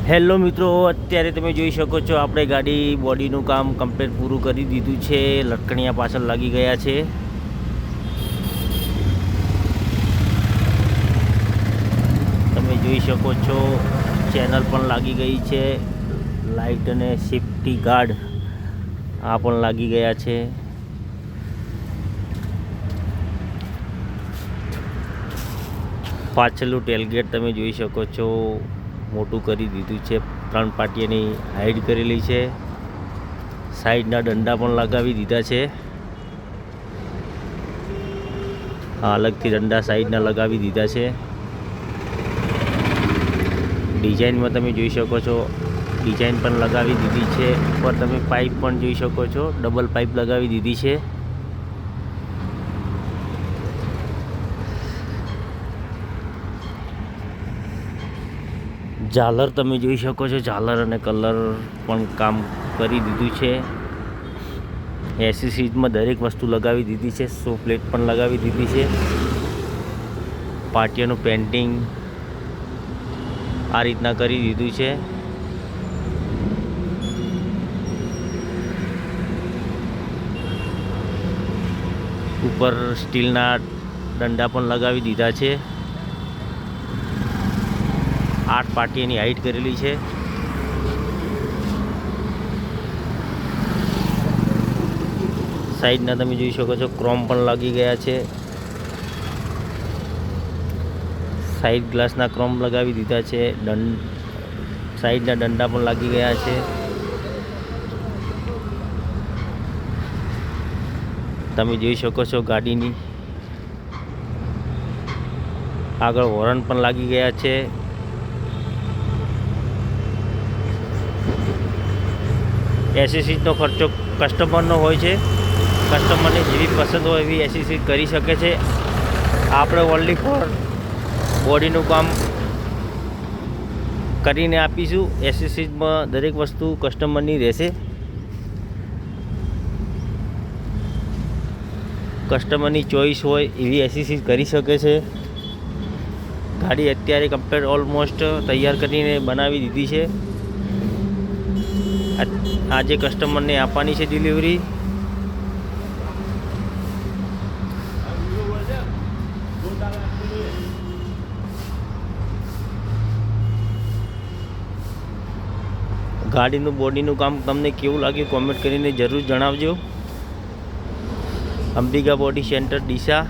Hello મિત્રો, અત્યારે તમે જોઈ શકો છો આપણે ગાડી બોડીનું કામ કમ્પ્લીટ પૂરું કરી દીધું છે. લટકણિયા પાછળ લાગી ગયા છે. તમે જોઈ શકો છો ચેનલ પણ લાગી ગઈ છે. લાઇટ અને સેફ્ટી ગાર્ડ આ પણ લાગી ગયા છે. પાછળનું ટેલગેટ તમે જોઈ શકો છો મોટું કરી દીધું છે. 3 પાટિયાની હાઈડ કરેલી છે. સાઈડના દંડા પણ લગાવી દીધા છે. અલગથી દંડા સાઈડના લગાવી દીધા છે. ડિઝાઇનમાં તમે જોઈ શકો છો ડિઝાઇન પણ લગાવી દીધી છે. ઉપર તમે પાઇપ પણ જોઈ શકો છો, ડબલ પાઇપ લગાવી દીધી છે. ઝાલર તમે જોઈ શકો છો, ઝાલર અને કલર પણ કામ કરી દીધું છે. એસી સીટમાં દરેક વસ્તુ લગાવી દીધી છે. સો પ્લેટ પણ લગાવી દીધી છે. પાટિયાનું પેન્ટિંગ આ રીતના કરી દીધું છે. ઉપર સ્ટીલના દંડા પણ લગાવી દીધા છે. 8 પાટિયાની હાઈટ કરેલી છે. સાઈડના તમે જોઈ શકો છો ક્રોમ પણ લાગી ગયા છે. સાઈડ ગ્લાસના ક્રોમ લગાવી દીધા છે. સાઈડના દંડા પણ લાગી ગયા છે. તમે જોઈ શકો છો ગાડીની આગળ હોર્ન પણ લાગી ગયા છે. એસી સીટનો ખર્ચો કસ્ટમરનો હોય છે. કસ્ટમરને જેવી પસંદ હોય એવી એસી સીટ કરી શકે છે. આપણે ઓનલી ફોર બોડીનું કામ કરીને આપીશું. એસી સીટમાં દરેક વસ્તુ કસ્ટમરની રહેશે. કસ્ટમરની ચોઈસ હોય એવી એસી સીટ કરી શકે છે. ગાડી અત્યારે કમ્પ્લીટ ઓલમોસ્ટ તૈયાર કરીને બનાવી દીધી છે. આજે કસ્ટમરને આપવાની છે ડિલિવરી. ગાડીનું બોડીનું કામ તમને કેવું લાગ્યું કોમેન્ટ કરીને જરૂર જણાવજો. Ambika body centre Deesa.